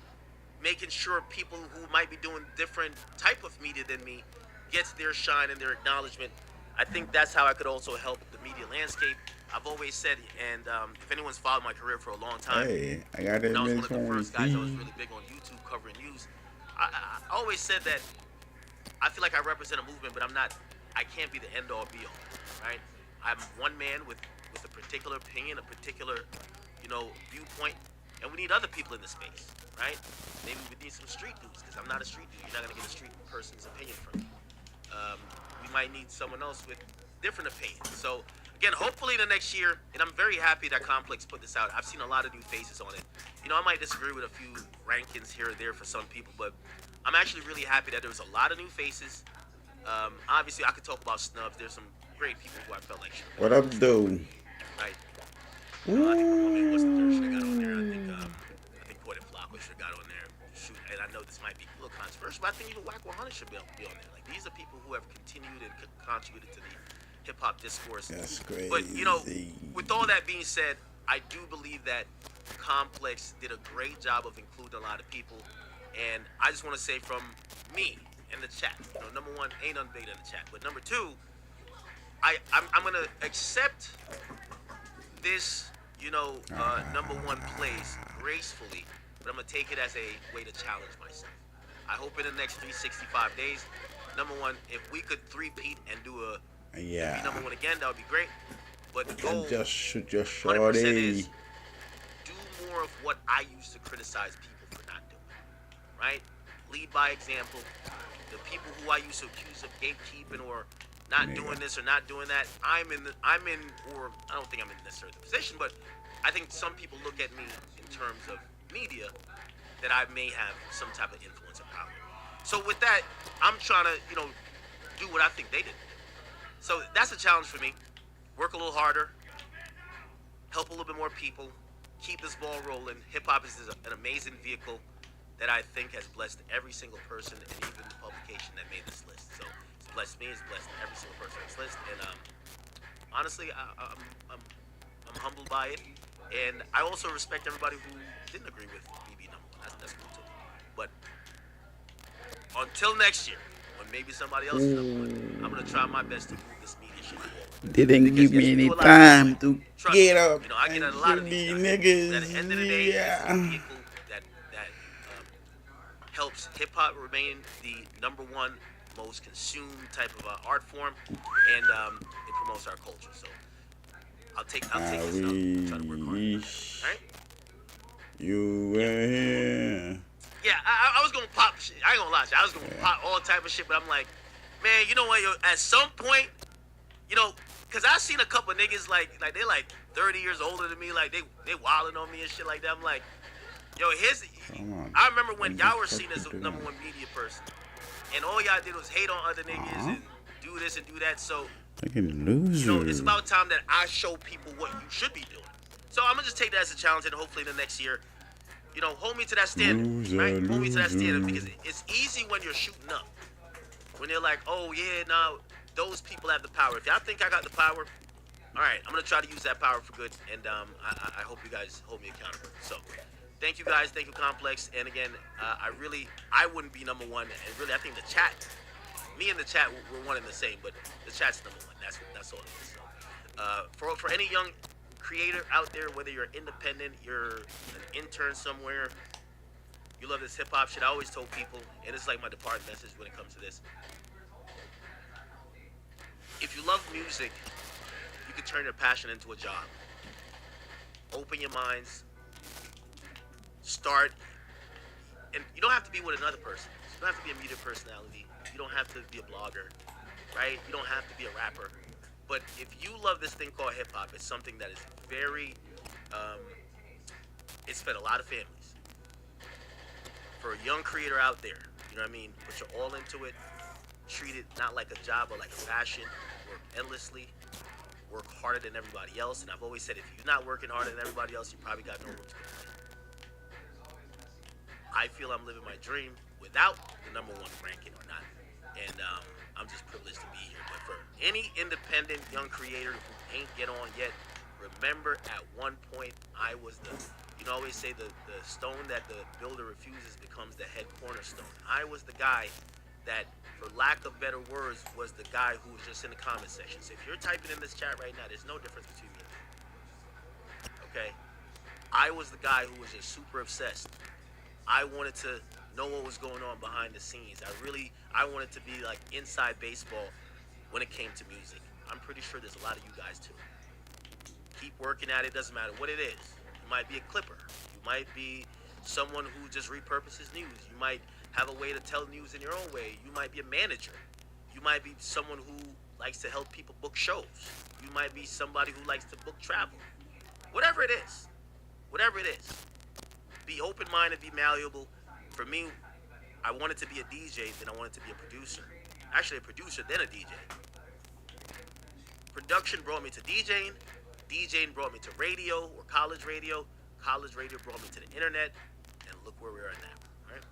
Speaker 6: making sure people who might be doing different type of media than me gets their shine and their acknowledgement. I think that's how I could also help the media landscape. I've always said, and if anyone's followed my career for a long time,
Speaker 7: Hey, I got that
Speaker 6: I was one
Speaker 7: miss
Speaker 6: of the
Speaker 7: on
Speaker 6: first guys that was really big on YouTube covering news. I always said that I feel like I represent a movement, but I can't be the end all be all, right? I'm one man with a particular opinion, a particular, viewpoint, and we need other people in the space, right? Maybe we need some street dudes, because I'm not a street dude. You're not gonna get a street person's opinion from me. We might need someone else with different opinions. So again, hopefully the next year, and I'm very happy that Complex put this out. I've seen a lot of new faces on it. I might disagree with a few rankings here or there for some people, but I'm actually really happy that there was a lot of new faces. Obviously, I could talk about snubs. There's some great people who I felt like should have
Speaker 7: What up, dude?
Speaker 6: right. I think Ramon Western should have got on there. I think Porter Flacco should have got on there. Shoot, and I know this might be a little controversial, but I think even Whack 100 should be on there. Like, these are people who have continued and contributed to the hip hop discourse.
Speaker 7: That's crazy.
Speaker 6: But with all that being said, I do believe that Complex did a great job of including a lot of people, and I just want to say from me in the chat, number one, ain't nothing bigger than the chat, but number two, I'm gonna accept this, number one place gracefully, but I'm gonna take it as a way to challenge myself. I hope in the next 365 days, number one, if we could three-peat and do be number one again, that would be great. But the goal,
Speaker 7: just shoot your
Speaker 6: 100%
Speaker 7: shorty.
Speaker 6: is do more of what I used to criticize people for not doing. Right? Lead by example. The people who I used to accuse of gatekeeping or not doing this or not doing that, or I don't think I'm in necessarily the position, but I think some people look at me in terms of media that I may have some type of influence or power. So with that, I'm trying to, do what I think they did. So that's a challenge for me. Work a little harder, help a little bit more people, keep this ball rolling. Hip hop is an amazing vehicle that I think has blessed every single person and even the publication that made this list. So it's blessed me, it's blessed every single person on this list. And honestly, I'm humbled by it. And I also respect everybody who didn't agree with me being number one. That's cool too. But until next year, when maybe somebody else is number one, I'm gonna try my best to move this media shit forward.
Speaker 7: Didn't give me any time to get up
Speaker 6: I get a lot of these
Speaker 7: niggas.
Speaker 6: At the end of the day, it's a vehicle that helps hip hop remain the number one most consumed type of art form, and it promotes our culture. So I'll take this up. Try to work hard. All right?
Speaker 7: You were here.
Speaker 6: Yeah, I was gonna pop shit. I ain't gonna lie to you. I was gonna pop all type of shit, but I'm like, man, you know what? At some point, cause I've seen a couple of niggas like they're like 30 years older than me, like they wilding on me and shit like that. I'm like, I remember when y'all were seen as the number one media person, and all y'all did was hate on other niggas and do this and do that. So it's about time that I show people what you should be doing. So I'm gonna just take that as a challenge, and hopefully the next year, hold me to that standard, right? Hold me to that standard, because it's easy when you're shooting up. When they're like, oh yeah, now those people have the power. If y'all think I got the power, all right, I'm gonna try to use that power for good, and I hope you guys hold me accountable. So, thank you guys, thank you Complex, and again, I wouldn't be number one, and really, I think the chat, me and the chat, we're one and the same, but the chat's number one. That's all it is. So, for any young creator out there, whether you're independent, you're an intern somewhere, you love this hip hop shit. I always told people, and it's like my departing message when it comes to this. If you love music, you can turn your passion into a job. Open your minds. Start. And you don't have to be with another person. You don't have to be a media personality. You don't have to be a blogger, right? You don't have to be a rapper. But if you love this thing called hip hop, it's something that is very, it's fed a lot of families. For a young creator out there, you know what I mean? Put your all into it. Treat it not like a job, but like a passion. Work endlessly. Work harder than everybody else. And I've always said, if you're not working harder than everybody else, you probably got no room to complain. I feel I'm living my dream without the number one ranking or not and I'm just privileged to be here. But for any independent young creator who ain't get on yet, remember at one point I was the, you know, I always say the stone that the builder refuses becomes the head cornerstone. I was the guy that, for lack of better words, was the guy who was just in the comment section. So if you're typing in this chat right now, there's no difference between me and you. Okay? I was the guy who was just super obsessed. I wanted to know what was going on behind the scenes. I wanted to be like inside baseball when it came to music. I'm pretty sure there's a lot of you guys too. Keep working at it, doesn't matter what it is. You might be a clipper. You might be someone who just repurposes news. You might have a way to tell news in your own way. You might be a manager. You might be someone who likes to help people book shows. You might be somebody who likes to book travel. Whatever it is. Whatever it is. Be open-minded, be malleable. For me, I wanted to be a DJ, then I wanted to be a producer. Actually, a producer, then a DJ. Production brought me to DJing. DJing brought me to radio or college radio. College radio brought me to the internet. And look where we are now. All right?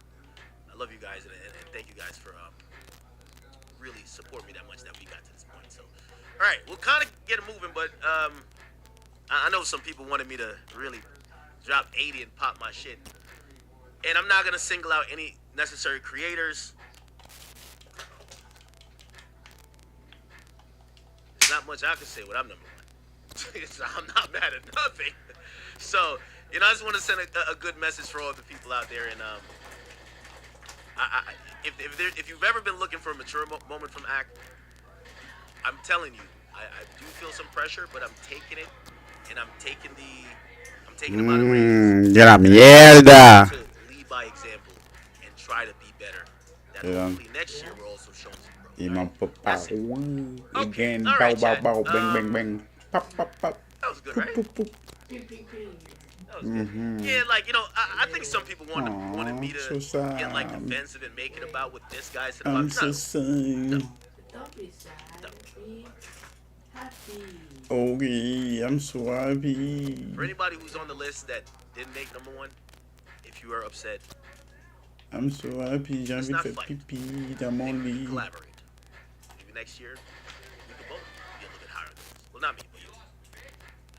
Speaker 6: I love you guys, and thank you guys for really supporting me that much that we got to this point. So, all right, we'll kind of get it moving, but I know some people wanted me to really drop 80 and pop my shit. And I'm not going to single out any necessary creators. There's not much I can say when I'm number one. I'm not mad at nothing. So, you know, I just want to send a good message for all the people out there. And if you've ever been looking for a mature moment from ACT, I'm telling you, I do feel some pressure, but I'm taking it, and I'm taking them out of range.
Speaker 7: De la mierda.
Speaker 6: To lead by example and try to be better. That hopefully next year we're also showing some growth.
Speaker 7: Again, bow, bow, bow, bang, bang, bang. Pop, pop, pop.
Speaker 6: That was good, right? That was good. Yeah, like, you know, I think some people wanted me to get like defensive and make it about what this guy said about.
Speaker 7: I'm so sad.
Speaker 2: Don't be sad. Be happy.
Speaker 7: Okay, I'm so happy.
Speaker 6: For anybody who's on the list that didn't make number one, if you are upset,
Speaker 7: I'm so happy. J'ai envie de faire pipi dans mon lit.
Speaker 6: Collaborate. Maybe next year we can both be a little bit higher than this. Well, not me, but you.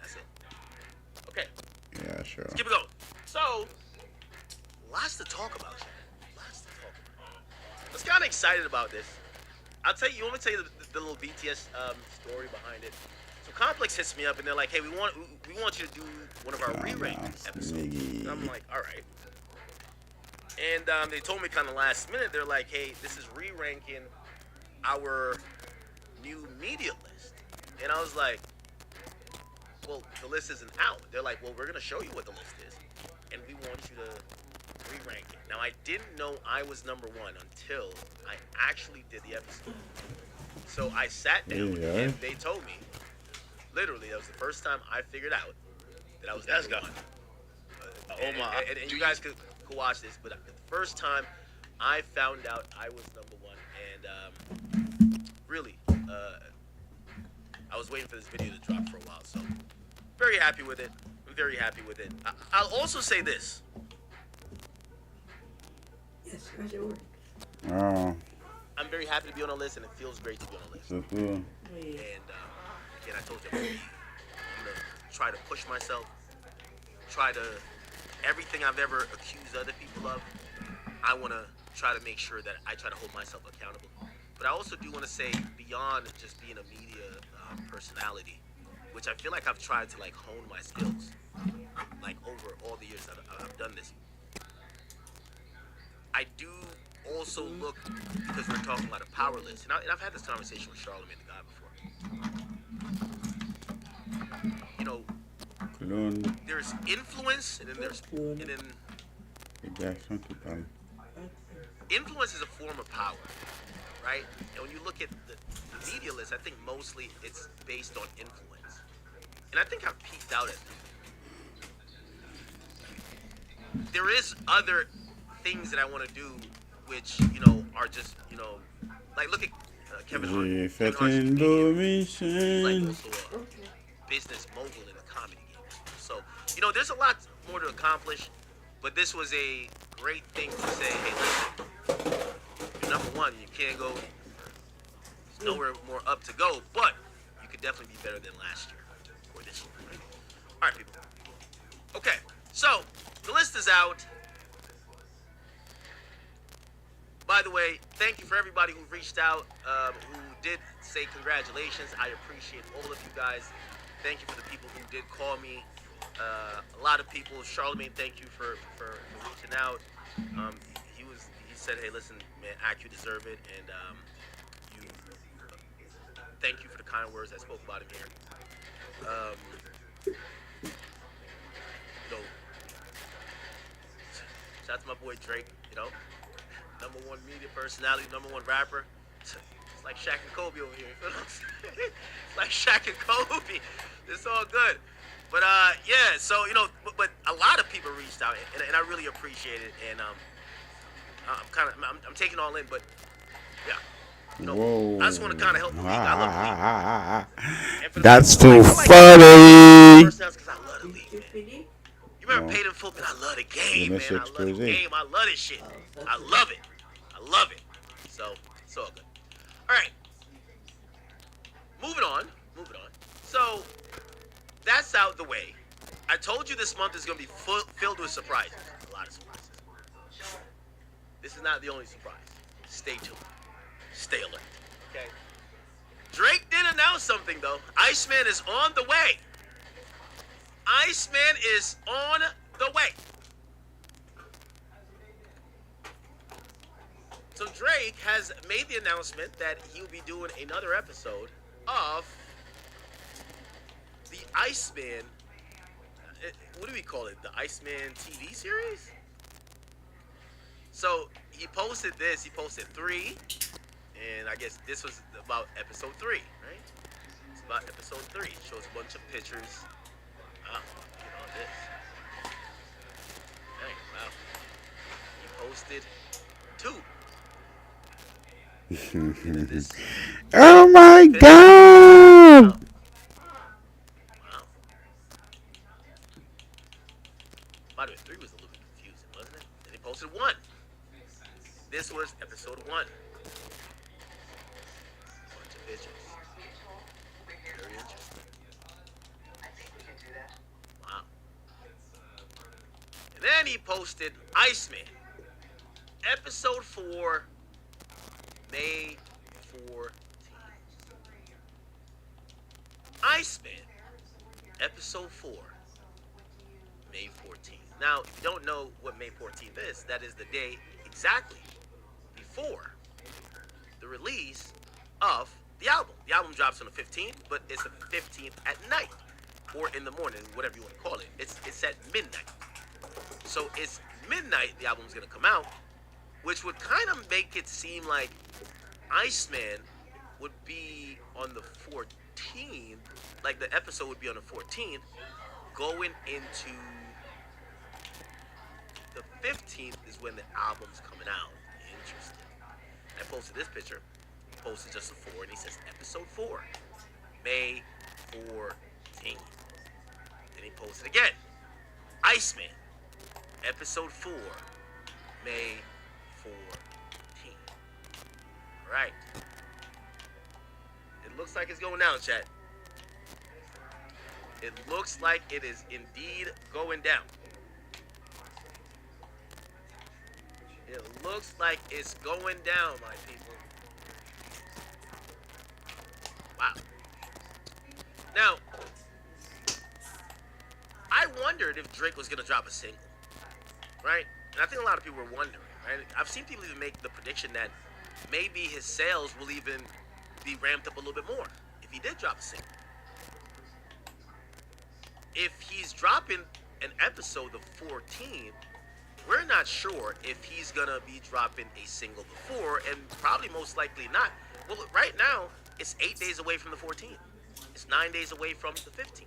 Speaker 6: That's it. Okay.
Speaker 7: Yeah, sure.
Speaker 6: Let's keep it going. So, lots to talk about. Lots to talk about. I was kind of excited about this. I'll tell you. You want me to tell you the little BTS story behind it? So Complex hits me up and they're like, "Hey, we want you to do one of our re-rank episodes." And I'm like, "All right." And they told me kind of last minute. They're like, "Hey, this is re-ranking our new media list," and I was like, "Well, the list isn't out." They're like, "Well, we're gonna show you what the list is, and we want you to re-rank it." Now, I didn't know I was number one until I actually did the episode. So I sat down and they told me, literally, that was the first time I figured out that I was number one. Oh my! And you guys could watch this, but the first time I found out I was number one, and really, I was waiting for this video to drop for a while, so very happy with it. I'm very happy with it. I'll also say this.
Speaker 2: Yes, how's your work?
Speaker 7: Oh.
Speaker 6: I'm very happy to be on the list, and it feels great to be on the list.
Speaker 7: So cool.
Speaker 6: And again, I told you, I'm gonna try to push myself. Try to everything I've ever accused other people of. I want to try to make sure that I try to hold myself accountable. But I also do want to say, beyond just being a media personality, which I feel like I've tried to like hone my skills, like over all the years that I've done this. I do also look, because we're talking about a power list, and I've had this conversation with Charlamagne the God before. You know, there's influence, and then influence is a form of power, right? And when you look at the media list, I think mostly it's based on influence, and I think I've peaked out at that. There is other things that I want to do, which, you know, are just, you know, like look at Kevin Hart. He's like also a business mogul in the comedy game. So, you know, there's a lot more to accomplish, but this was a great thing to say, hey, listen, you're number one. You can't go. There's nowhere more up to go, but you could definitely be better than last year or this year. Right? All right, people. Okay, so the list is out. By the way, thank you for everybody who reached out, who did say congratulations. I appreciate all of you guys. Thank you for the people who did call me. A lot of people. Charlemagne, thank you for reaching out. He said, hey, listen, man, you deserve it, and thank you for the kind words I spoke about him here. Shout out to my boy Drake, #1 media personality, #1 rapper. It's like Shaq and Kobe over here. You feel what I'm saying? It's like Shaq and Kobe. It's all good. But yeah, so but a lot of people reached out, and I really appreciate it. And I'm taking all in, but yeah.
Speaker 7: Whoa.
Speaker 6: I just want to kind of help the league. I love the league.
Speaker 7: That's too funny.
Speaker 6: Because I love the league, man. You remember Paid in Full? Man, I love the game, man. I love the game. I love this shit. I love it. I love it. So, it's all good. All right. Moving on. So, that's out the way. I told you this month is going to be filled with surprises. A lot of surprises. This is not the only surprise. Stay tuned. Stay alert. Okay? Drake did announce something, though. Iceman is on the way. Iceman is on the way. So Drake has made the announcement that he will be doing another episode of the Iceman. What do we call it? The Iceman TV series? So he posted this. He posted 3. And I guess this was about episode 3, right? It's about episode 3. It shows a bunch of pictures. Look at all this. Dang, wow. He posted 2.
Speaker 7: Oh my God!
Speaker 6: Wow. By the way, 3 was a little bit confusing, wasn't it? Then he posted 1. This was episode 1. Bunch of pictures. Very interesting. Wow. And then he posted Iceman, episode 4, May 14th. Iceman, episode 4, May 14th. Now, if you don't know what May 14th is, that is the day exactly before the release of the album. The album drops on the 15th, but it's the 15th at night or in the morning, whatever you want to call it. It's at midnight. So it's midnight the album's going to come out, which would kind of make it seem like Iceman would be on the 14th, like the episode would be on the 14th, going into the 15th is when the album's coming out. Interesting. I posted this picture. Posted just a 4, and he says episode 4, May 14th. Then he posted again, Iceman, episode 4, May 14th. All right. It looks like it's going down, chat. It looks like it is indeed going down. It looks like it's going down, my people. Wow. Now, I wondered if Drake was going to drop a single, right? And I think a lot of people were wondering, right? I've seen people even make the prediction that maybe his sales will even be ramped up a little bit more if he did drop a single. If he's dropping an episode the 14th, we're not sure if he's going to be dropping a single before, and probably most likely not. Well, right now, it's 8 days away from the 14th. It's 9 days away from the 15th.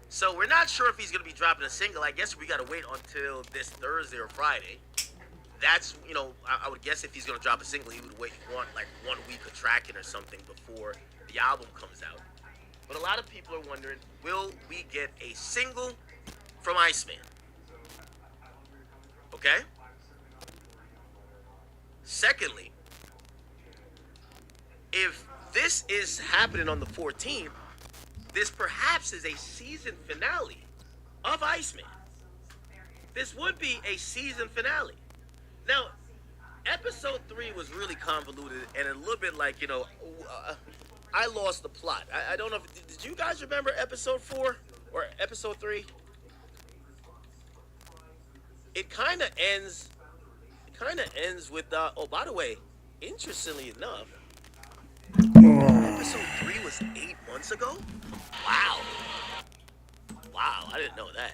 Speaker 6: So we're not sure if he's going to be dropping a single. I guess we got to wait until this Thursday or Friday. That's, I would guess if he's going to drop a single, he would want like 1 week of tracking or something before the album comes out. But a lot of people are wondering, will we get a single from Iceman? Okay? Secondly, if this is happening on the 14th, this perhaps is a season finale of Iceman. This would be a season finale. Now, episode 3 was really convoluted and a little bit like, I lost the plot. I don't know if, did you guys remember episode 4 or episode 3? It kind of ends with, oh, by the way, interestingly enough, episode 3 was 8 months ago? Wow. Wow, I didn't know that.